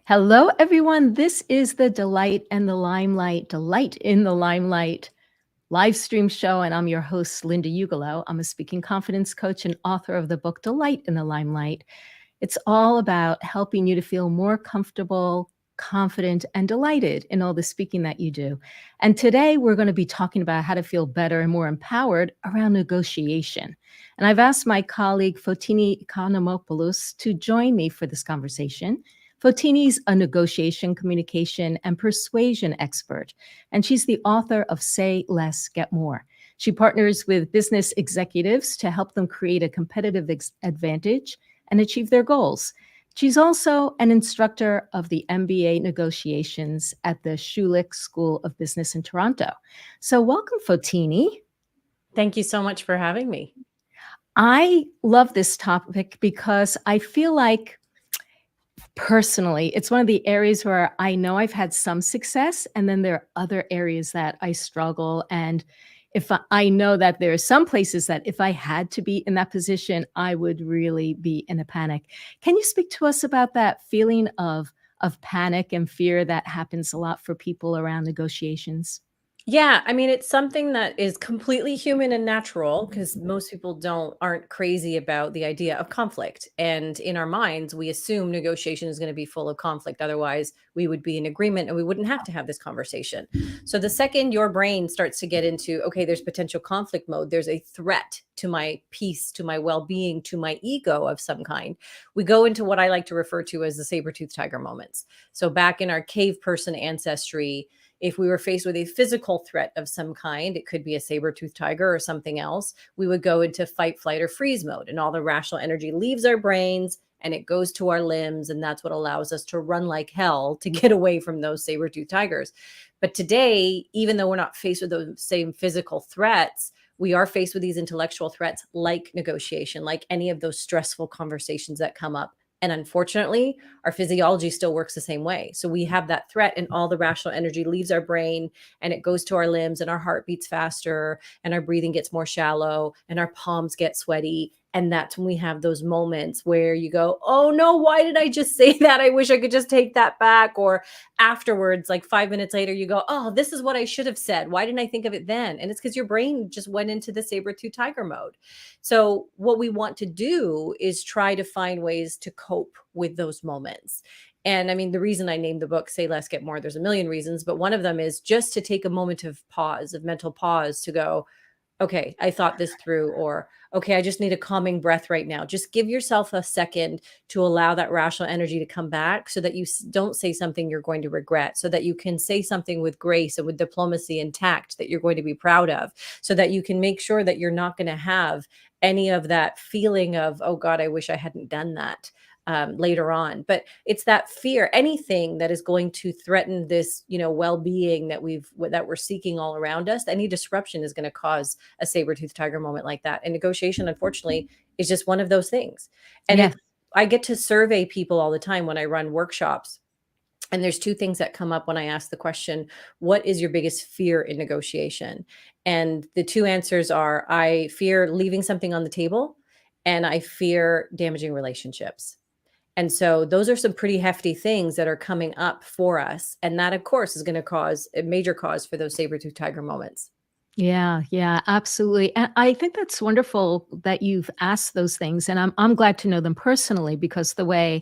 Hello, everyone. This is the Delight in the Limelight live stream show, and I'm your host, Linda Ugolo. I'm a speaking confidence coach and author of the book Delight in the Limelight. It's all about helping you to feel more comfortable, confident, and delighted in all the speaking that you do. And today we're going to be talking about how to feel better and more empowered around negotiation. And I've asked my colleague, Fotini Iconomopoulos, to join me for this conversation. Fotini's a negotiation, communication, and persuasion expert, and she's the author of Say Less, Get More. She partners with business executives to help them create a competitive advantage and achieve their goals. She's also an instructor of the MBA negotiations at the Schulich School of Business in Toronto. So welcome, Fotini. Thank you so much for having me. I love this topic because I feel like personally, it's one of the areas where I know I've had some success, and then there are other areas that I struggle. And if I know that there are some places that if I had to be in that position, I would really be in a panic. Can you speak to us about that feeling of panic and fear that happens a lot for people around negotiations? Yeah, I mean, it's something that is completely human and natural because most people aren't crazy about the idea of conflict. And in our minds, we assume negotiation is going to be full of conflict. Otherwise, we would be in agreement and we wouldn't have to have this conversation. So the second your brain starts to get into, okay, there's potential conflict mode, there's a threat to my peace, to my well-being, to my ego of some kind, we go into what I like to refer to as the saber-tooth tiger moments. So back in our cave person ancestry, if we were faced with a physical threat of some kind, it could be a saber-toothed tiger or something else, we would go into fight, flight, or freeze mode. And all the rational energy leaves our brains and it goes to our limbs. And that's what allows us to run like hell to get away from those saber-toothed tigers. But today, even though we're not faced with those same physical threats, we are faced with these intellectual threats like negotiation, like any of those stressful conversations that come up. And unfortunately, our physiology still works the same way. So we have that threat, and all the rational energy leaves our brain and it goes to our limbs, and our heart beats faster, and our breathing gets more shallow, and our palms get sweaty. And that's when we have those moments where you go, oh no, why did I just say that? I wish I could just take that back. Or afterwards, like 5 minutes later, you go, oh, this is what I should have said. Why didn't I think of it then? And it's because your brain just went into the saber-tooth tiger mode. So what we want to do is try to find ways to cope with those moments. And I mean, the reason I named the book Say Less, Get More, there's a million reasons, but one of them is just to take a moment of pause, of mental pause, to go, okay, I thought this through, or okay, I just need a calming breath right now. Just give yourself a second to allow that rational energy to come back so that you don't say something you're going to regret, so that you can say something with grace and with diplomacy and tact that you're going to be proud of, so that you can make sure that you're not going to have any of that feeling of, oh God, I wish I hadn't done that. Later on. But it's that fear, anything that is going to threaten this, well-being that we're seeking all around us. Any disruption is going to cause a saber-tooth tiger moment like that. And negotiation, unfortunately, is just one of those things. And Yeah. I get to survey people all the time when I run workshops. And there's two things that come up when I ask the question, what is your biggest fear in negotiation? And the two answers are, I fear leaving something on the table, and I fear damaging relationships. And so those are some pretty hefty things that are coming up for us. And that, of course, is going to cause a major cause for those saber-tooth tiger moments. Yeah, absolutely. And I think that's wonderful that you've asked those things. And I'm glad to know them personally, because the way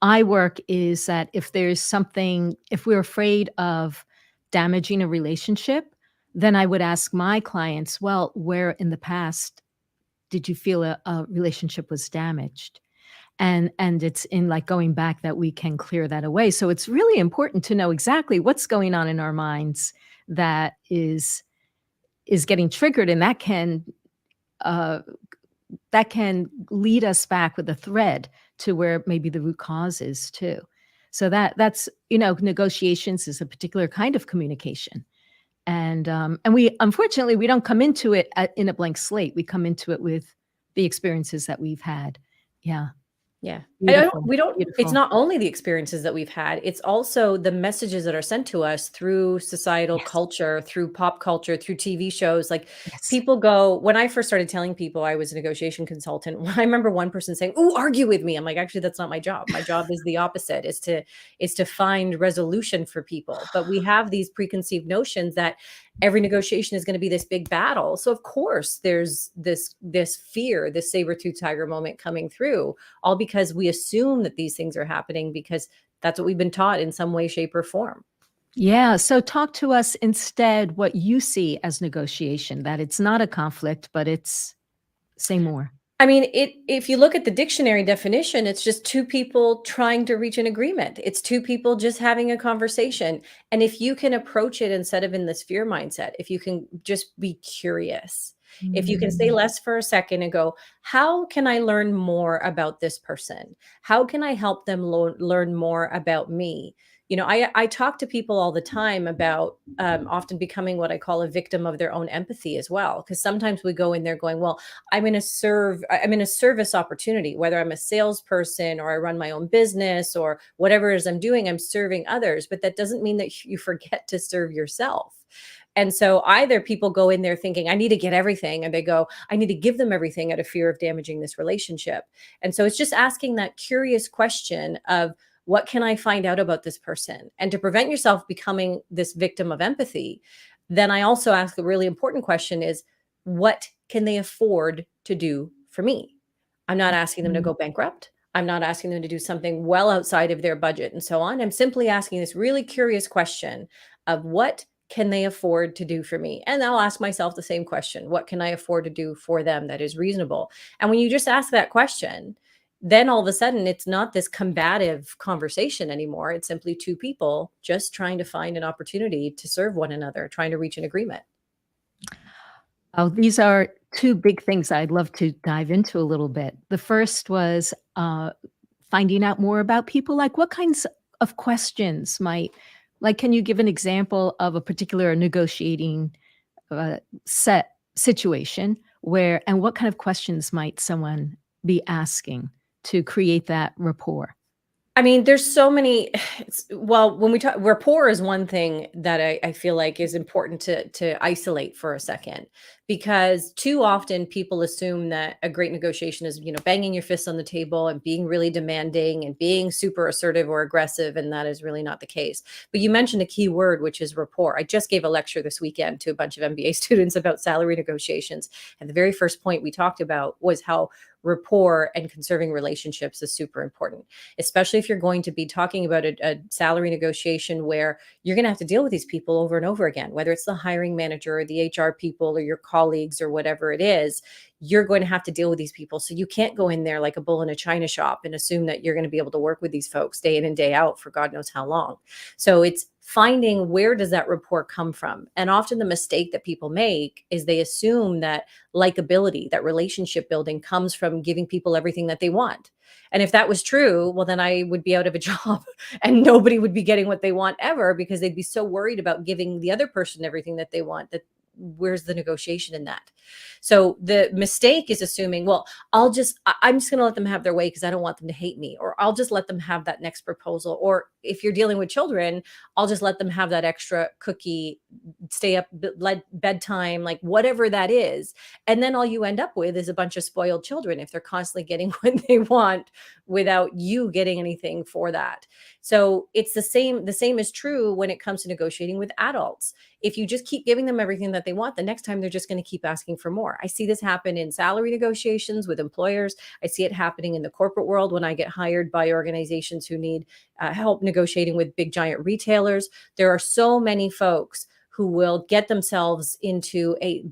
I work is that if there's something, if we're afraid of damaging a relationship, then I would ask my clients, well, where in the past did you feel a relationship was damaged? And it's in like going back that we can clear that away. So it's really important to know exactly what's going on in our minds that is getting triggered, and uh, that can lead us back with a thread to where maybe the root cause is too. So that's negotiations is a particular kind of communication, and we unfortunately we don't come into it in a blank slate. We come into it with the experiences that we've had. Yeah. Yeah. I don't Beautiful, we don't it's beautiful. not only the experiences that we've had, it's also the messages that are sent to us through societal Yes, culture, through pop culture, through TV shows. Like, yes. people go when I first started telling people I was a negotiation consultant, I remember one person saying, "Ooh, argue with me." I'm like, "Actually, that's not my job. My job is the opposite, is to find resolution for people." But we have these preconceived notions that every negotiation is going to be this big battle. So of course there's this fear, this saber-tooth tiger moment coming through, all because we assume that these things are happening because that's what we've been taught in some way, shape, or form. Yeah, so talk to us instead what you see as negotiation, that it's not a conflict, but it's say more. I mean, if you look at the dictionary definition, it's just two people trying to reach an agreement. It's two people just having a conversation. And if you can approach it instead of in this fear mindset, if you can just be curious, if you can stay Mm. less for a second and go, how can I learn more about this person? How can I help them learn more about me? I talk to people all the time about often becoming what I call a victim of their own empathy as well. Because sometimes we go in there going, well, I'm in a service opportunity, whether I'm a salesperson or I run my own business or whatever it is I'm doing, I'm serving others, but that doesn't mean that you forget to serve yourself. And so either people go in there thinking, I need to get everything, and they go, I need to give them everything out of fear of damaging this relationship. And so it's just asking that curious question of, what can I find out about this person? And to prevent yourself becoming this victim of empathy, then I also ask a really important question is, what can they afford to do for me? I'm not asking them to Mm. go bankrupt. I'm not asking them to do something well outside of their budget and so on. I'm simply asking this really curious question of, what can they afford to do for me? And I'll ask myself the same question. What can I afford to do for them that is reasonable? And when you just ask that question, then all of a sudden it's not this combative conversation anymore. It's simply two people just trying to find an opportunity to serve one another, trying to reach an agreement. Oh, these are 2 big things I'd love to dive into a little bit. The first was, finding out more about people, like, what kinds of questions might like, can you give an example of a particular negotiating, set situation where and what kind of questions might someone be asking to create that rapport? I mean, there's so many. Well, when we talk rapport is one thing that I feel like is important to isolate for a second, because too often people assume that a great negotiation is, banging your fists on the table and being really demanding and being super assertive or aggressive, and that is really not the case. But you mentioned a key word, which is rapport. I just gave a lecture this weekend to a bunch of MBA students about salary negotiations, and the very first point we talked about was how rapport and conserving relationships is super important, especially if you're going to be talking about a salary negotiation where you're going to have to deal with these people over and over again, whether it's the hiring manager or the HR people or your colleagues or whatever it is. You're going to have to deal with these people. So you can't go in there like a bull in a china shop and assume that you're going to be able to work with these folks day in and day out for God knows how long. So it's finding, where does that rapport come from? And often the mistake that people make is they assume that likability, that relationship building comes from giving people everything that they want. And if that was true, well, then I would be out of a job and nobody would be getting what they want ever, because they'd be so worried about giving the other person everything that they want, that where's the negotiation in that? So the mistake is assuming, well, I'm just going to let them have their way because I don't want them to hate me, or I'll just let them have that next proposal. Or if you're dealing with children, I'll just let them have that extra cookie, stay up, bedtime, like whatever that is. And then all you end up with is a bunch of spoiled children if they're constantly getting what they want without you getting anything for that. So it's the same is true when it comes to negotiating with adults. If you just keep giving them everything that they want, the next time they're just going to keep asking for more. I see this happen in salary negotiations with employers. I see it happening in the corporate world when I get hired by organizations who need help negotiating with big giant retailers. There are so many folks who will get themselves into a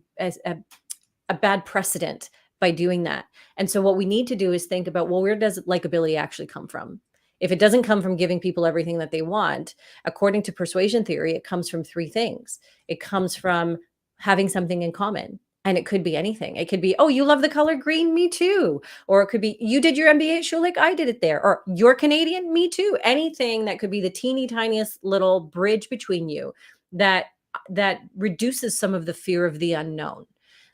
bad precedent by doing that. And so what we need to do is think about, well, where does likability actually come from? If it doesn't come from giving people everything that they want, according to persuasion theory, it comes from three things. It comes from having something in common. And it could be anything. It could be, oh, you love the color green, me too. Or it could be, you did your MBA at Schulich, I did it there. Or you're Canadian, me too. Anything that could be the teeny tiniest little bridge between you that reduces some of the fear of the unknown.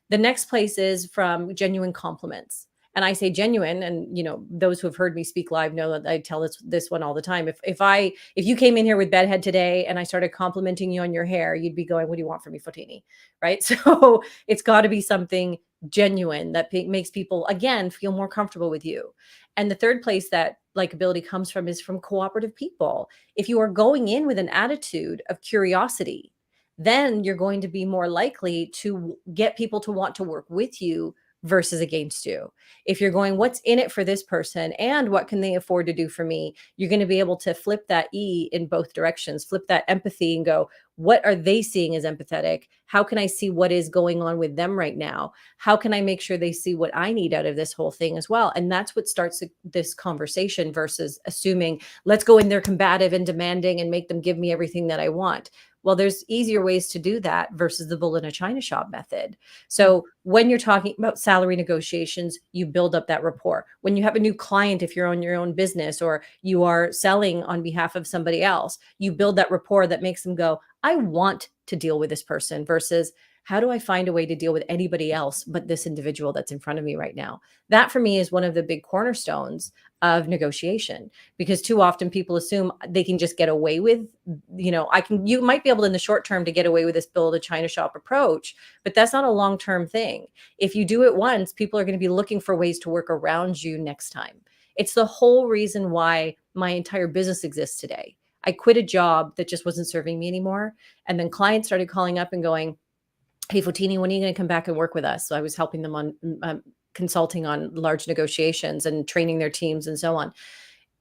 The next place is from genuine compliments. And I say genuine, and those who have heard me speak live know that I tell this one all the time. If you came in here with bedhead today and I started complimenting you on your hair, you'd be going, "What do you want from me, Fotini?" Right? So it's got to be something genuine that makes people, again, feel more comfortable with you. And the third place that likability comes from is from cooperative people. If you are going in with an attitude of curiosity, then you're going to be more likely to get people to want to work with you versus against you. If you're going, what's in it for this person and what can they afford to do for me? You're going to be able to flip that E in both directions, flip that empathy and go, what are they seeing as empathetic? How can I see what is going on with them right now? How can I make sure they see what I need out of this whole thing as well? And that's what starts this conversation versus assuming, let's go in there combative and demanding and make them give me everything that I want. Well, there's easier ways to do that versus the bull in a china shop method. So when you're talking about salary negotiations, you build up that rapport. When you have a new client, if you're on your own business or you are selling on behalf of somebody else, you build that rapport that makes them go, I want to deal with this person versus how do I find a way to deal with anybody else but this individual that's in front of me right now? That for me is one of the big cornerstones of negotiation, because too often people assume they can just get away with, you might be able in the short term to get away with this build a China shop approach, but that's not a long-term thing. If you do it once, people are going to be looking for ways to work around you next time. It's the whole reason why my entire business exists today. I quit a job that just wasn't serving me anymore. And then clients started calling up and going, hey, Fotini, when are you going to come back and work with us? So I was helping them on consulting on large negotiations and training their teams and so on.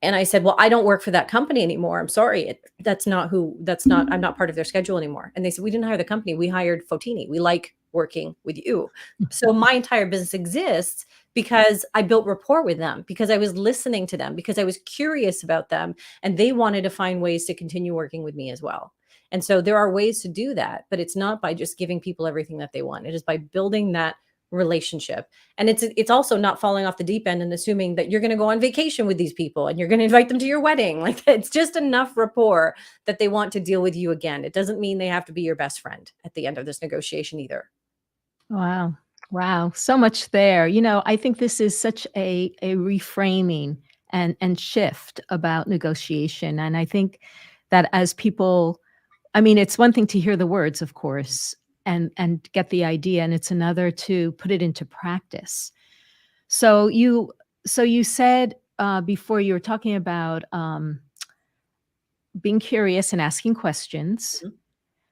And I said, well, I don't work for that company anymore. I'm sorry. I'm not part of their schedule anymore. And they said, we didn't hire the company. We hired Fotini. We like working with you. So my entire business exists because I built rapport with them, because I was listening to them, because I was curious about them, and they wanted to find ways to continue working with me as well. And so there are ways to do that, but it's not by just giving people everything that they want. It is by building that relationship. And it's also not falling off the deep end and assuming that you're going to go on vacation with these people and you're going to invite them to your wedding. Like, it's just enough rapport that they want to deal with you again. It doesn't mean they have to be your best friend at the end of this negotiation either. Wow. Wow. So much there. I think this is such a reframing and shift about negotiation. And I think that as people, it's one thing to hear the words, of course, and get the idea, and it's another to put it into practice. So you said before, you were talking about being curious and asking questions. Mhm.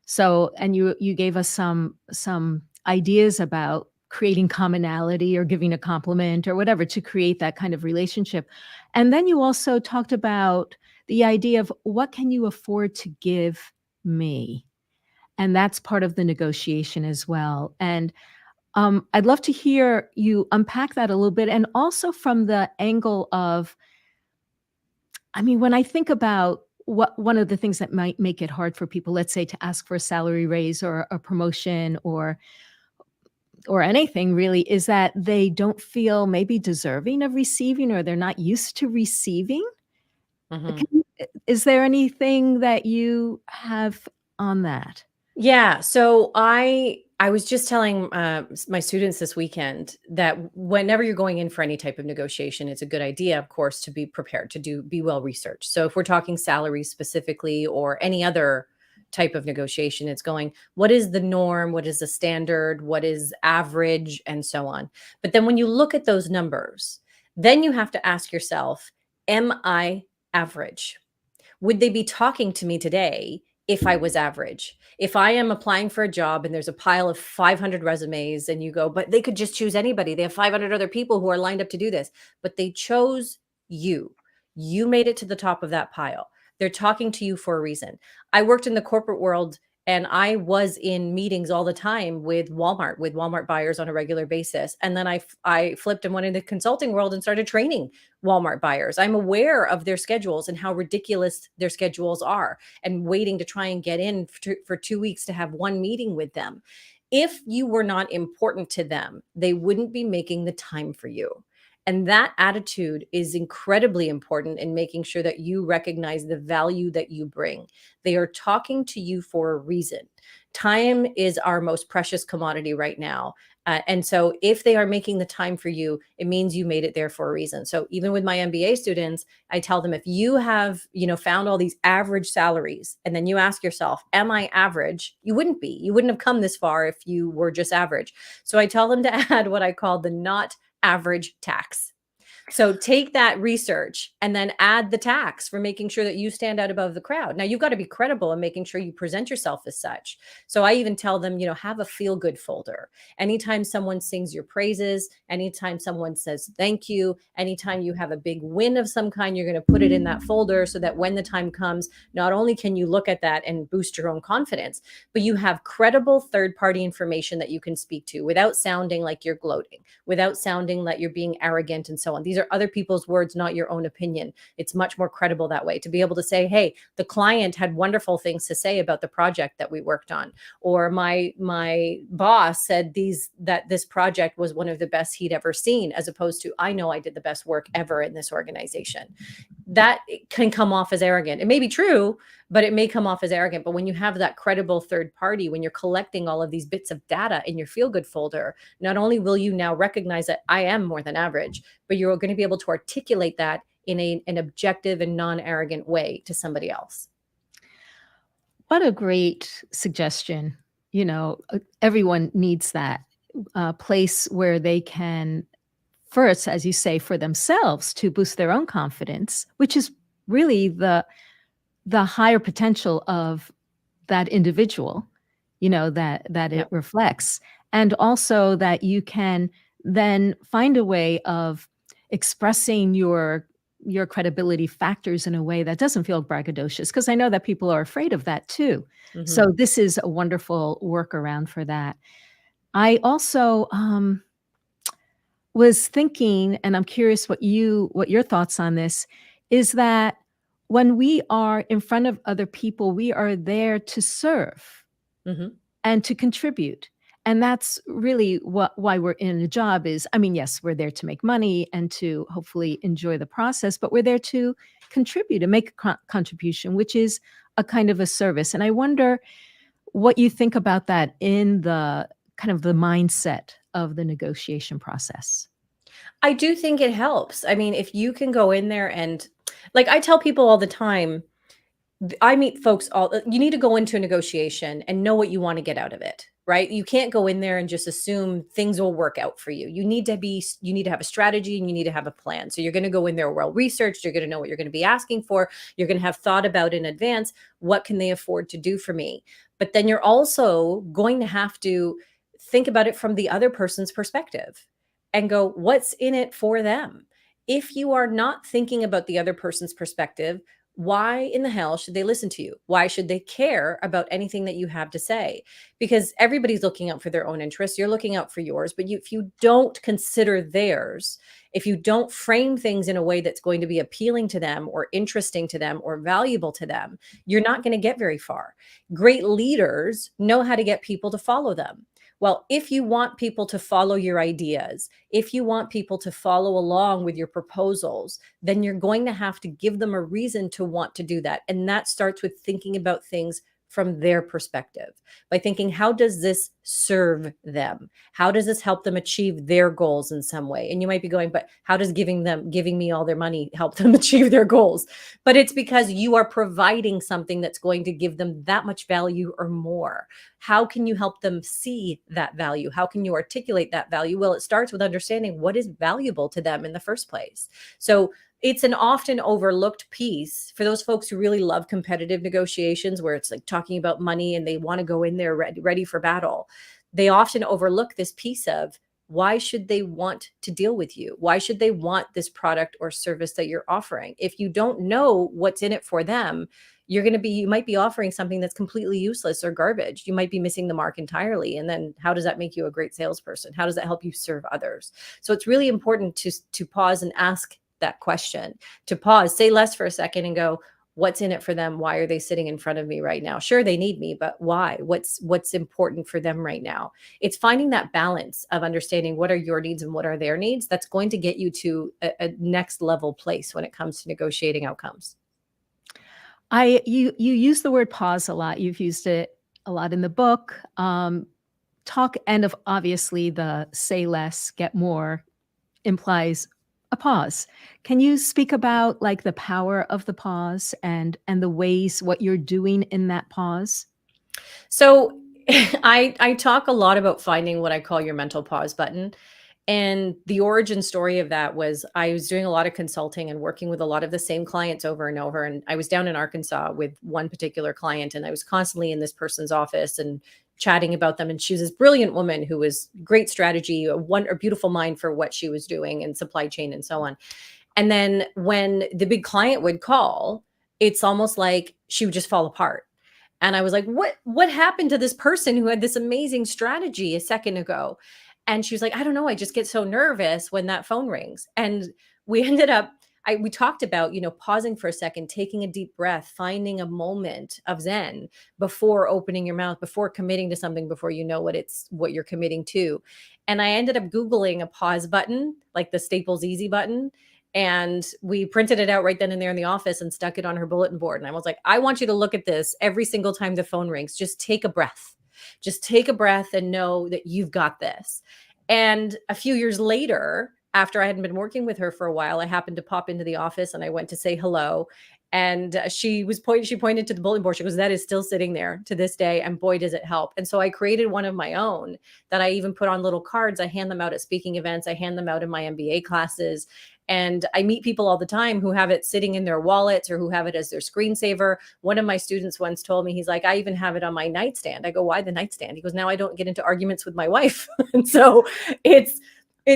So, and you gave us some ideas about creating commonality or giving a compliment or whatever to create that kind of relationship. And then you also talked about the idea of what can you afford to give me? And that's part of the negotiation as well. And I'd love to hear you unpack that a little bit. And also from the angle of, when I think about one of the things that might make it hard for people, let's say, to ask for a salary raise or a promotion or anything really, is that they don't feel maybe deserving of receiving, or they're not used to receiving. Mhm. Is there anything that you have on that? Yeah. So I was just telling my students this weekend that whenever you're going in for any type of negotiation, it's a good idea, of course, to be prepared, be well researched. So if we're talking salaries specifically or any other type of negotiation, it's going, what is the norm? What is the standard? What is average? And so on. But then when you look at those numbers, then you have to ask yourself, am I average? Would they be talking to me today if I was average? If I am applying for a job and there's a pile of 500 resumes and you go, but they could just choose anybody. They have 500 other people who are lined up to do this, but they chose you. You made it to the top of that pile. They're talking to you for a reason. I worked in the corporate world and I was in meetings all the time with Walmart buyers on a regular basis. And then I flipped and went into the consulting world and started training Walmart buyers. I'm aware of their schedules and how ridiculous their schedules are, and waiting to try and get in for 2 weeks to have one meeting with them. If you were not important to them, they wouldn't be making the time for you. And that attitude is incredibly important in making sure that you recognize the value that you bring. They are talking to you for a reason. Time is our most precious commodity right now. And so if they are making the time for you, it means you made it there for a reason. So even with my MBA students, I tell them, if you have, found all these average salaries, and then you ask yourself, am I average? You wouldn't be. You wouldn't have come this far if you were just average. So I tell them to add what I call the not average tax. So take that research and then add the tax for making sure that you stand out above the crowd. Now you've got to be credible in making sure you present yourself as such. So I even tell them, have a feel good folder. Anytime someone sings your praises, anytime someone says thank you, anytime you have a big win of some kind, you're going to put it in that folder so that when the time comes, not only can you look at that and boost your own confidence, but you have credible third party information that you can speak to without sounding like you're gloating, without sounding like you're being arrogant and so on. These are other people's words, not your own opinion. It's much more credible that way, to be able to say, hey, the client had wonderful things to say about the project that we worked on, or my boss said that this project was one of the best he'd ever seen, as opposed to, I know I did the best work ever in this organization. That can come off as arrogant. It may be true, but it may come off as arrogant. But when you have that credible third party, when you're collecting all of these bits of data in your feel good folder, not only will you now recognize that I am more than average, but you're going to be able to articulate that in an objective and non-arrogant way to somebody else. What a great suggestion. Everyone needs that place where they can first, as you say, for themselves to boost their own confidence, which is really the higher potential of that individual, that it reflects. And also that you can then find a way of expressing your credibility factors in a way that doesn't feel braggadocious, because I know that people are afraid of that too. Mm-hmm. So this is a wonderful workaround for that. I also was thinking, and I'm curious what your thoughts on this, is that when we are in front of other people, we are there to serve Mm-hmm. and to contribute. And that's really why we're in a job is, yes, we're there to make money and to hopefully enjoy the process, but we're there to contribute and make a contribution, which is a kind of a service. And I wonder what you think about that in the kind of the mindset of the negotiation process. I do think it helps. I mean, if you can go in there and, like, I tell people all the time, I meet folks you need to go into a negotiation and know what you want to get out of it, right? You can't go in there and just assume things will work out for you. You need to have a strategy, and you need to have a plan. So you're going to go in there well researched. You're going to know what you're going to be asking for. You're going to have thought about in advance, what can they afford to do for me? But then you're also going to have to think about it from the other person's perspective and go, what's in it for them? If you are not thinking about the other person's perspective, why in the hell should they listen to you? Why should they care about anything that you have to say? Because everybody's looking out for their own interests. You're looking out for yours. But if you don't consider theirs, if you don't frame things in a way that's going to be appealing to them or interesting to them or valuable to them, you're not going to get very far. Great leaders know how to get people to follow them. Well, if you want people to follow your ideas, if you want people to follow along with your proposals, then you're going to have to give them a reason to want to do that. And that starts with thinking about things from their perspective, by thinking, how does this serve them? How does this help them achieve their goals in some way? And you might be going, but how does giving me all their money help them achieve their goals? But it's because you are providing something that's going to give them that much value or more. How can you help them see that value? How can you articulate that value? Well, it starts with understanding what is valuable to them in the first place. So it's an often overlooked piece for those folks who really love competitive negotiations, where it's like talking about money and they want to go in there ready for battle. They often overlook this piece of, why should they want to deal with you? Why should they want this product or service that you're offering? If you don't know what's in it for them, you might be offering something that's completely useless or garbage. You might be missing the mark entirely. And then how does that make you a great salesperson? How does that help you serve others? So it's really important to pause and ask that question, to pause, say less for a second and go, what's in it for them? Why are they sitting in front of me right now? Sure, they need me, but why? What's important for them right now? It's finding that balance of understanding what are your needs and what are their needs. That's going to get you to a next level place when it comes to negotiating outcomes. You use the word pause a lot. You've used it a lot in the book. talk, and of obviously the say less, get more implies a pause. Can you speak about like the power of the pause and the ways what you're doing in that pause? So I talk a lot about finding what I call your mental pause button. And the origin story of that was I was doing a lot of consulting and working with a lot of the same clients over and over. And I was down in Arkansas with one particular client, and I was constantly in this person's office and chatting about them. And she was this brilliant woman who was great strategy, a beautiful mind for what she was doing in supply chain and so on. And then when the big client would call, it's almost like she would just fall apart. And I was like, what happened to this person who had this amazing strategy a second ago? And she was like, I don't know. I just get so nervous when that phone rings. And we ended up, we talked about, pausing for a second, taking a deep breath, finding a moment of Zen before opening your mouth, before committing to something, before you know what you're committing to. And I ended up Googling a pause button, like the Staples Easy button. And we printed it out right then and there in the office and stuck it on her bulletin board. And I was like, I want you to look at this every single time the phone rings. Just take a breath. Just take a breath and know that you've got this. And a few years later, after I hadn't been working with her for a while, I happened to pop into the office and I went to say hello. And she pointed to the bulletin board. She goes, that is still sitting there to this day. And boy, does it help. And so I created one of my own that I even put on little cards. I hand them out at speaking events. I hand them out in my MBA classes. And I meet people all the time who have it sitting in their wallets or who have it as their screensaver. One of my students once told me, he's like, I even have it on my nightstand. I go, why the nightstand? He goes, now I don't get into arguments with my wife. And so it's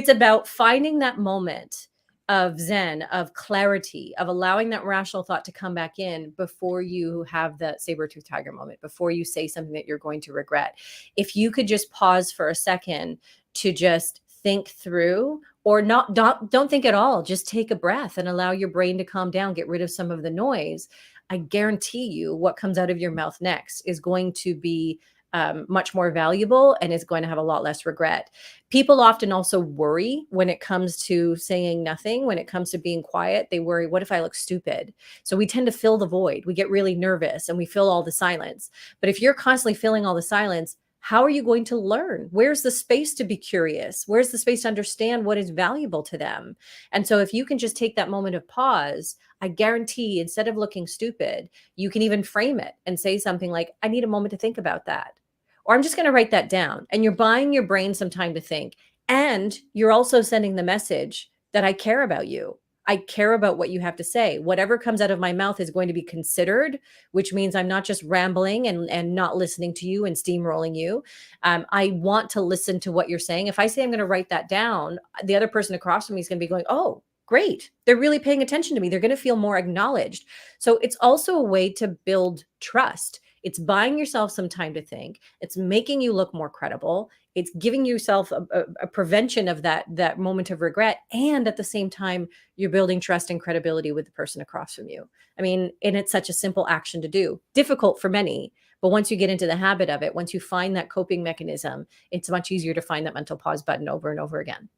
about finding that moment of Zen, of clarity, of allowing that rational thought to come back in before you have that saber-tooth tiger moment, before you say something that you're going to regret. If you could just pause for a second to just think through, or don't think at all, just take a breath and allow your brain to calm down, get rid of some of the noise. I guarantee you what comes out of your mouth next is going to be much more valuable and is going to have a lot less regret. People often also worry when it comes to saying nothing, when it comes to being quiet. They worry, what if I look stupid? So we tend to fill the void. We get really nervous and we fill all the silence. But if you're constantly filling all the silence, how are you going to learn? Where's the space to be curious? Where's the space to understand what is valuable to them? And so if you can just take that moment of pause, I guarantee instead of looking stupid, you can even frame it and say something like, I need a moment to think about that. Or I'm just going to write that down. And you're buying your brain some time to think. And you're also sending the message that I care about you. I care about what you have to say. Whatever comes out of my mouth is going to be considered, which means I'm not just rambling and not listening to you and steamrolling you. I want to listen to what you're saying. If I say I'm going to write that down, the other person across from me is going to be going, oh, great. They're really paying attention to me. They're going to feel more acknowledged. So it's also a way to build trust. It's buying yourself some time to think. It's making you look more credible. It's giving yourself a prevention of that moment of regret. And at the same time, you're building trust and credibility with the person across from you. I mean, and it's such a simple action to do. Difficult for many, but once you get into the habit of it, once you find that coping mechanism, it's much easier to find that mental pause button over and over again.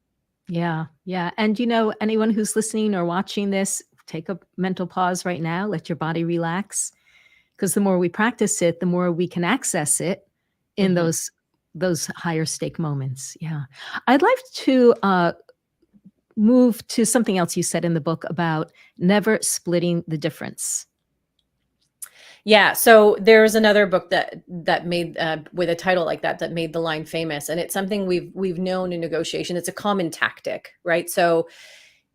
Yeah. Yeah. And anyone who's listening or watching this, take a mental pause right now, let your body relax. Because the more we practice it, the more we can access it in Mhm. those higher stake moments. Yeah. I'd like to move to something else you said in the book about never splitting the difference. Yeah, so there's another book that made with a title like that made the line famous, and it's something we've known in negotiation. It's a common tactic, right? So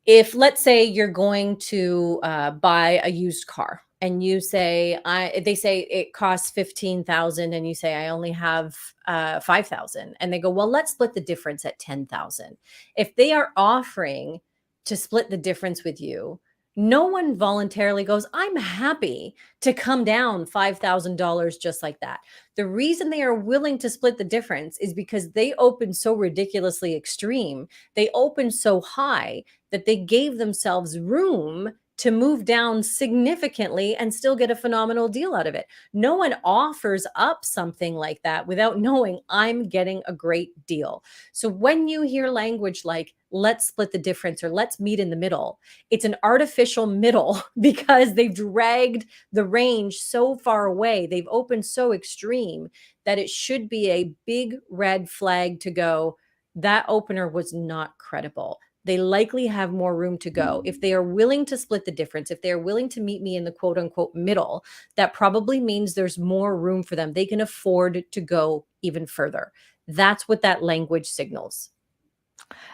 if let's say you're going to buy a used car and you say they say it costs 15,000 and you say I only have 5,000, and they go, well, let's split the difference at 10,000. If they are offering to split the difference with you, no one voluntarily goes, I'm happy to come down $5,000 just like that. The reason they are willing to split the difference is because they opened so ridiculously extreme. They opened so high that they gave themselves room to move down significantly and still get a phenomenal deal out of it. No one offers up something like that without knowing I'm getting a great deal. So when you hear language like, let's split the difference or let's meet in the middle. It's an artificial middle because they've dragged the range so far away. They've opened so extreme that it should be a big red flag to go, that opener was not credible. They likely have more room to go. If they are willing to split the difference, if they are willing to meet me in the quote unquote middle, that probably means there's more room for them. They can afford to go even further. That's what that language signals.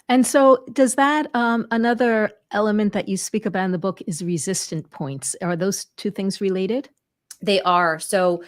And so does that another element that you speak about in the book is resistant points. Are those two things related? They are. So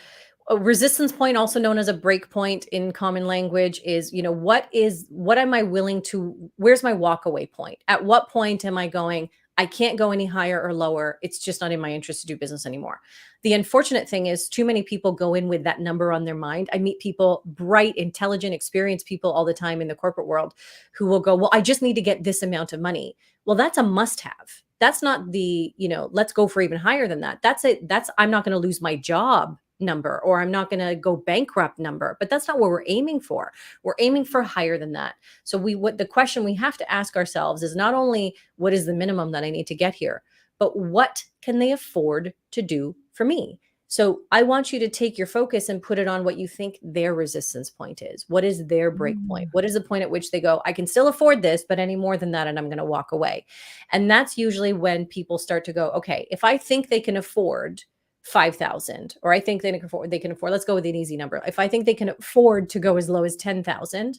a resistance point, also known as a break point in common language, is, what am I willing to, where's my walk away point? At what point am I going, I can't go any higher or lower. It's just not in my interest to do business anymore. The unfortunate thing is too many people go in with that number on their mind. I meet people, bright, intelligent, experienced people all the time in the corporate world who will go, well, I just need to get this amount of money. Well, that's a must have. That's not the, let's go for even higher than that. That's it. That's, I'm not going to lose my job number, or I'm not going to go bankrupt number, but that's not what we're aiming for. We're aiming for higher than that. So what the question we have to ask ourselves is not only what is the minimum that I need to get here, but what can they afford to do for me? So I want you to take your focus and put it on what you think their resistance point is. What is their break point? What is the point at which they go, I can still afford this, but any more than that, and I'm going to walk away. And that's usually when people start to go, okay, if I think they can afford 5,000, or I think they can afford, let's go with an easy number. If I think they can afford to go as low as 10,000,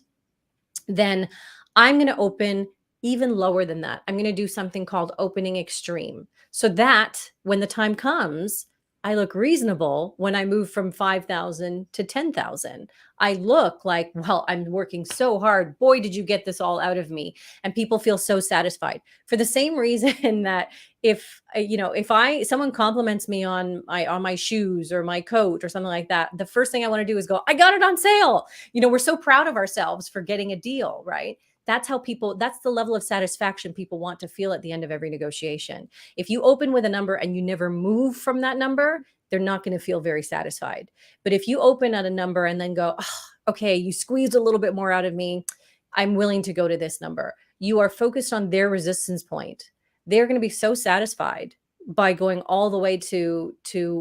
then I'm going to open even lower than that. I'm going to do something called opening extreme, so that when the time comes, I look reasonable when I move from 5,000 to 10,000. I look like, well, I'm working so hard. Boy, did you get this all out of me. And people feel so satisfied for the same reason that if someone compliments me on my shoes or my coat or something like that, the first thing I want to do is go, I got it on sale. We're so proud of ourselves for getting a deal, right? That's the level of satisfaction people want to feel at the end of every negotiation. If you open with a number and you never move from that number, they're not going to feel very satisfied. But if you open at a number and then go, oh, okay, you squeezed a little bit more out of me, I'm willing to go to this number. You are focused on their resistance point. They're going to be so satisfied by going all the way to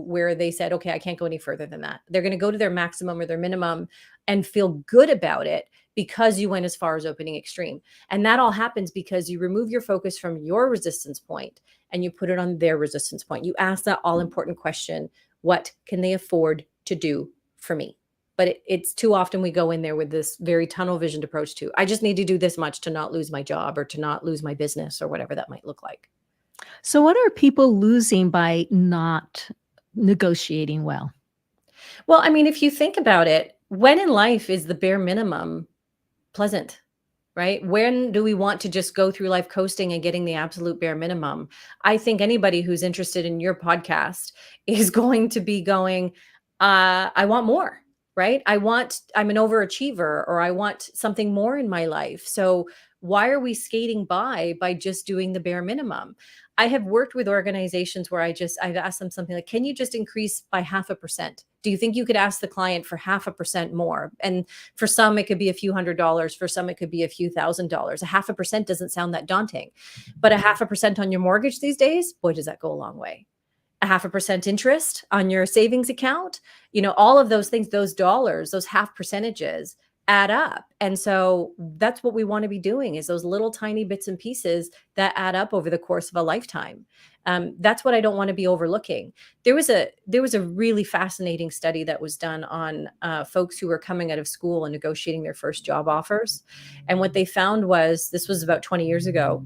where they said, okay, I can't go any further than that. They're going to go to their maximum or their minimum and feel good about it because you went as far as opening extreme. And that all happens because you remove your focus from your resistance point and you put it on their resistance point. You ask that all important question, what can they afford to do for me? But it's too often we go in there with this very tunnel visioned approach to, I just need to do this much to not lose my job or to not lose my business or whatever that might look like. So what are people losing by not negotiating well? Well, I mean, if you think about it, when in life is the bare minimum pleasant, right? When do we want to just go through life coasting and getting the absolute bare minimum? I think anybody who's interested in your podcast is going to be going, I want more, right? I'm an overachiever, or I want something more in my life. So why are we skating by just doing the bare minimum? I have worked with organizations where I've asked them something like, can you just increase by 0.5%? Do you think you could ask the client for 0.5% more? And for some, it could be a few $100s. For some, it could be a few $1,000s. 0.5% doesn't sound that daunting, but 0.5% on your mortgage these days, boy, does that go a long way. 0.5% interest on your savings account, all of those things, those dollars, those half percentages add up. And so that's what we want to be doing, is those little tiny bits and pieces that add up over the course of a lifetime. That's what I don't want to be overlooking. There was a really fascinating study that was done on folks who were coming out of school and negotiating their first job offers. And what they found was, this was about 20 years ago,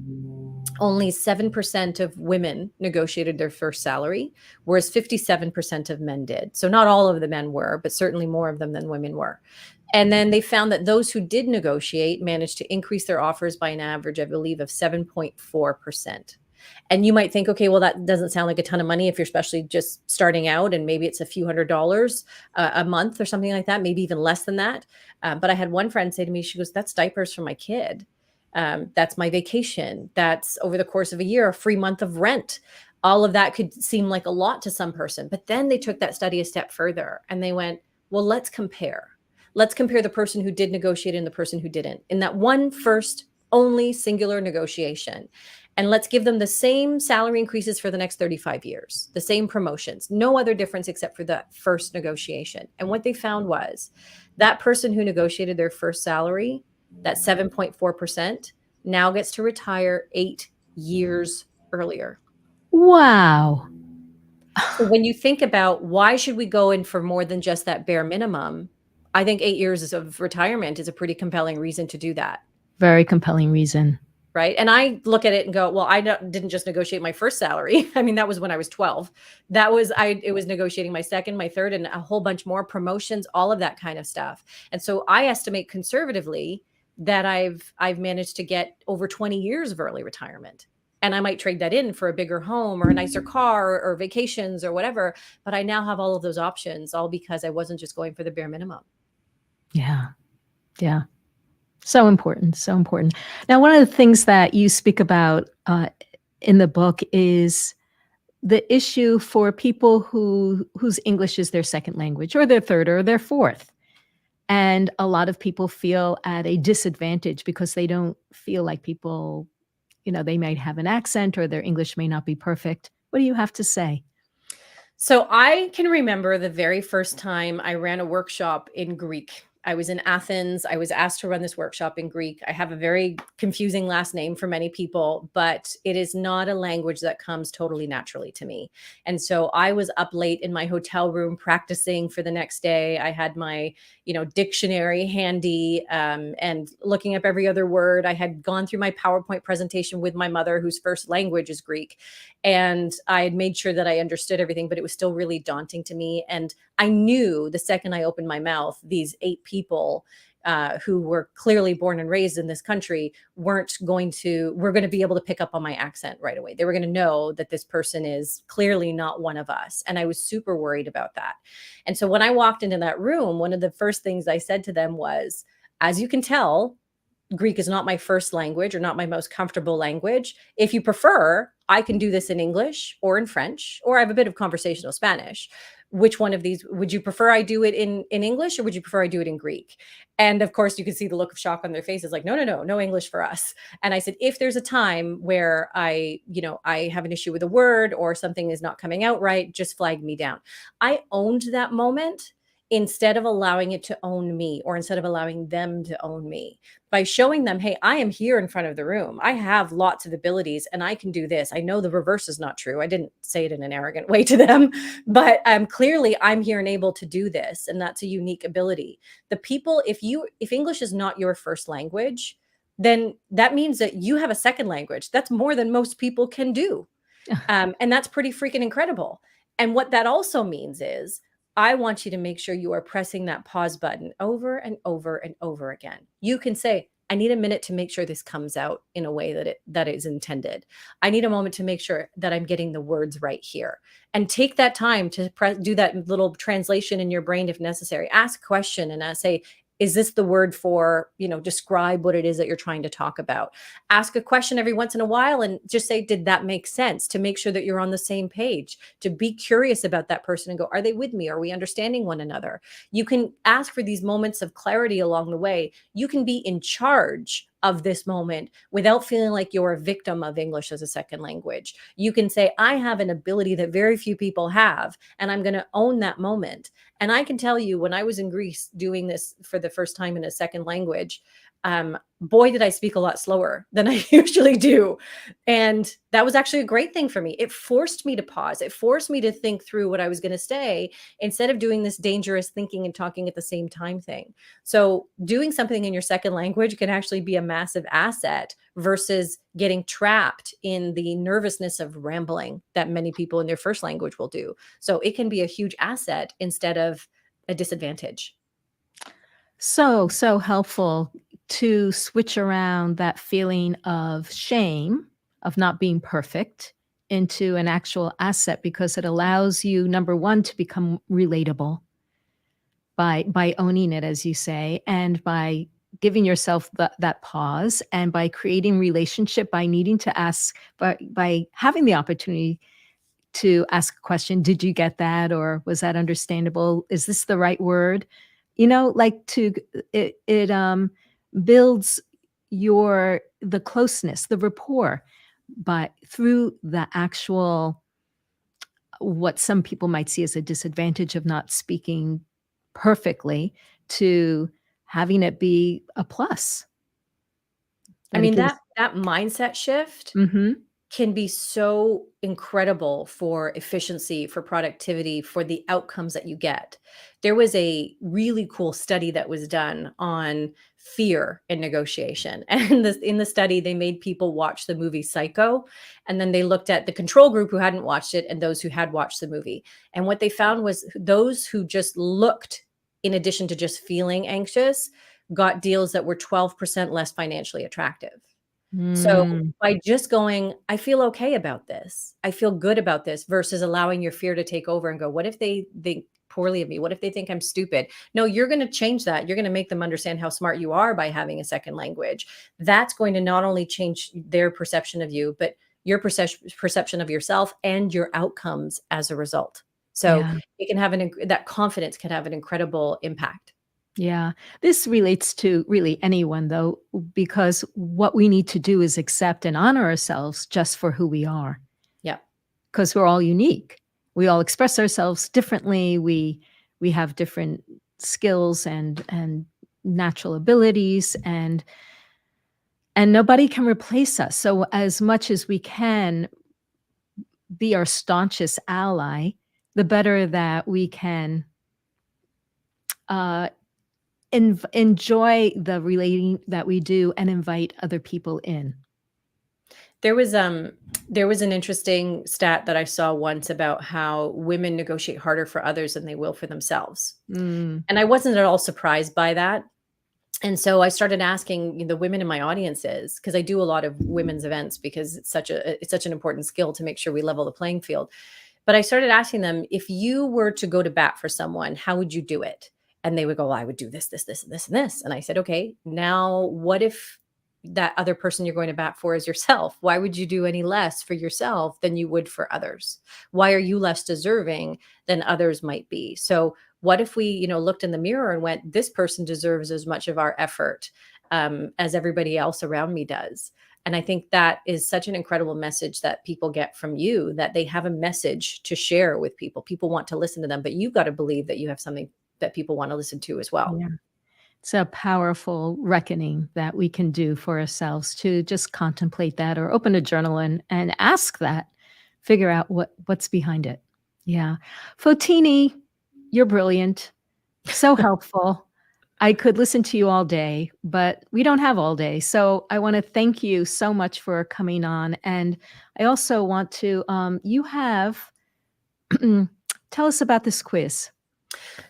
only 7% of women negotiated their first salary, whereas 57% of men did. So not all of the men were, but certainly more of them than women were. And then they found that those who did negotiate managed to increase their offers by an average, I believe, of 7.4%. And you might think, okay, well, that doesn't sound like a ton of money if you're especially just starting out, and maybe it's a few $100s a month or something like that, maybe even less than that. But I had one friend say to me, she goes, that's diapers for my kid. That's my vacation. That's over the course of a year, a free month of rent. All of that could seem like a lot to some person. But then they took that study a step further and they went, well, let's compare. Let's compare the person who did negotiate and the person who didn't. In that one first only singular negotiation. And let's give them the same salary increases for the next 35 years, the same promotions, no other difference except for the first negotiation. And what they found was that person who negotiated their first salary, that 7.4%, now gets to retire 8 years earlier. Wow. So when you think about why should we go in for more than just that bare minimum, I think 8 years of retirement is a pretty compelling reason to do that. Very compelling reason. Right. And I look at it and go, well, I didn't just negotiate my first salary. I mean, that was when I was 12. It was negotiating my second, my third, and a whole bunch more promotions, all of that kind of stuff. And so I estimate conservatively that I've managed to get over 20 years of early retirement. And I might trade that in for a bigger home or a nicer car or vacations or whatever. But I now have all of those options, all because I wasn't just going for the bare minimum. Yeah. Yeah. So important. So important. Now, one of the things that you speak about in the book is the issue for people whose English is their second language or their third or their fourth. And a lot of people feel at a disadvantage because they don't feel like people, they might have an accent or their English may not be perfect. What do you have to say? So I can remember the very first time I ran a workshop in Greek. I was in Athens. I was asked to run this workshop in Greek. I have a very confusing last name for many people, but it is not a language that comes totally naturally to me. And so I was up late in my hotel room practicing for the next day. I had my, dictionary handy, and looking up every other word. I had gone through my PowerPoint presentation with my mother, whose first language is Greek. And I had made sure that I understood everything, but it was still really daunting to me. And I knew the second I opened my mouth, these 8 people who were clearly born and raised in this country were going to be able to pick up on my accent right away. They were going to know that this person is clearly not one of us. And I was super worried about that. And so when I walked into that room, one of the first things I said to them was, as you can tell, Greek is not my first language or not my most comfortable language. If you prefer, I can do this in English or in French, or I have a bit of conversational Spanish. Which one of these would you prefer I do it in English, or would you prefer I do it in Greek? And of course, you can see the look of shock on their faces, like, no English for us. And I said, if there's a time where I have an issue with a word or something is not coming out right, just flag me down. I owned that moment instead of allowing it to own me, or instead of allowing them to own me, by showing them, hey, I am here in front of the room. I have lots of abilities and I can do this. I know the reverse is not true. I didn't say it in an arrogant way to them, but clearly I'm here and able to do this. And that's a unique ability. The people, if English is not your first language, then that means that you have a second language. That's more than most people can do. And that's pretty freaking incredible. And what that also means is, I want you to make sure you are pressing that pause button over and over and over again. You can say, I need a minute to make sure this comes out in a way that is intended. I need a moment to make sure that I'm getting the words right here. And take that time to do that little translation in your brain if necessary. Ask a question and say, is this the word for, describe what it is that you're trying to talk about? Ask a question every once in a while and just say, did that make sense? To make sure that you're on the same page, to be curious about that person and go, are they with me? Are we understanding one another? You can ask for these moments of clarity along the way. You can be in charge of this moment without feeling like you're a victim of English as a second language. You can say, I have an ability that very few people have, and I'm going to own that moment. And I can tell you, when I was in Greece doing this for the first time in a second language, boy, did I speak a lot slower than I usually do. And that was actually a great thing for me. It forced me to pause. It forced me to think through what I was going to say instead of doing this dangerous thinking and talking at the same time thing. So doing something in your second language can actually be a massive asset versus getting trapped in the nervousness of rambling that many people in their first language will do. So it can be a huge asset instead of a disadvantage. So helpful to switch around that feeling of shame of not being perfect into an actual asset, because it allows you, number one, to become relatable by owning it, as you say, and by giving yourself that pause, and by creating relationship, by needing to ask, by having the opportunity to ask a question. Did you get that? Or was that understandable? Is this the right word? Like it builds your the closeness, the rapport, but through the actual what some people might see as a disadvantage of not speaking perfectly to having it be a plus I that it mean, gives. that mindset shift Mhm. can be so incredible for efficiency, for productivity, for the outcomes that you get. There was a really cool study that was done on fear in negotiation. And in the study, they made people watch the movie Psycho. And then they looked at the control group who hadn't watched it and those who had watched the movie. And what they found was those who just looked, in addition to just feeling anxious, got deals that were 12% less financially attractive. So Mm. by just going, "I feel okay about this. I feel good about this," versus allowing your fear to take over and go, "What if they think poorly of me? What if they think I'm stupid?" No, you're gonna change that. You're gonna make them understand how smart you are by having a second language. That's going to not only change their perception of you, but your perception of yourself and your outcomes as a result. So Yeah. it can have that confidence can have an incredible impact. Yeah. This relates to really anyone, though, because what we need to do is accept and honor ourselves just for who we are, Yeah. because we're all unique. We all express ourselves differently. We have different skills and natural abilities, and nobody can replace us. So as much as we can be our staunchest ally, the better that we can uh, enjoy the relating that we do and invite other people in. There was there was an interesting stat that I saw once about how women negotiate harder for others than they will for themselves. Mm, And I wasn't at all surprised by that. And so I started asking the women in my audiences because I do a lot of women's events because it's such an important skill to make sure we level the playing field. But I started asking them, if you were to go to bat for someone, how would you do it? And they would go, well, I would do this, this, this, and this, and this. And I said, okay, now what if that other person you're going to bat for is yourself? Why would you do any less for yourself than you would for others? Why are you less deserving than others might be? So what if we, looked in the mirror and went, this person deserves as much of our effort as everybody else around me does? And I think that is such an incredible message that people get from you, that they have a message to share with people. People want to listen to them, but you've got to believe that you have something that people want to listen to as well. yeah. It's a powerful reckoning that we can do for ourselves to just contemplate that or open a journal and ask that, figure out what's behind it. Yeah. Fotini, you're brilliant. So helpful. I could listen to you all day, but we don't have all day. So I want to thank you so much for coming on. And I also want to, you have, tell us about this quiz.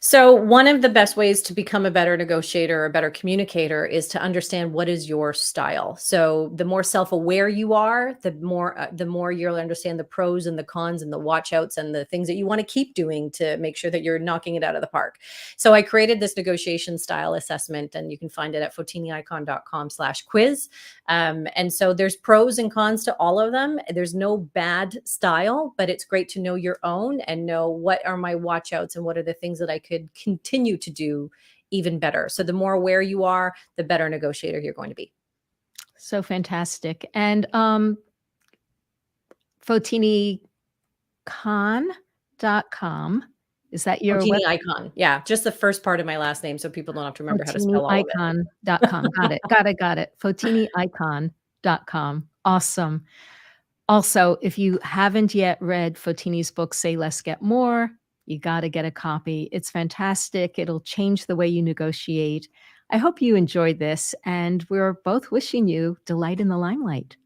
So, one of the best ways to become a better negotiator or a better communicator is to understand what is your style. So, the more self-aware you are, the more you'll understand the pros and the cons and the watch outs and the things that you want to keep doing to make sure that you're knocking it out of the park. So, I created this negotiation style assessment, and you can find it at fotiniicon.com/quiz. And so there's pros and cons to all of them. There's no bad style, but it's great to know your own and know what are my watch outs and what are the things that I could continue to do even better. So the more aware you are, the better negotiator you're going to be. So fantastic. And FotiniCon.com. Is that your Fotini web? Icon. Yeah, just the first part of my last name so people don't have to remember how to spell all of it. FotiniIcon.com. Got it. Got it. Got it. FotiniIcon.com. Awesome. Also, if you haven't yet read Fotini's book, Say Less, Get More, you got to get a copy. It's fantastic. It'll change the way you negotiate. I hope you enjoyed this, and we're both wishing you delight in the limelight.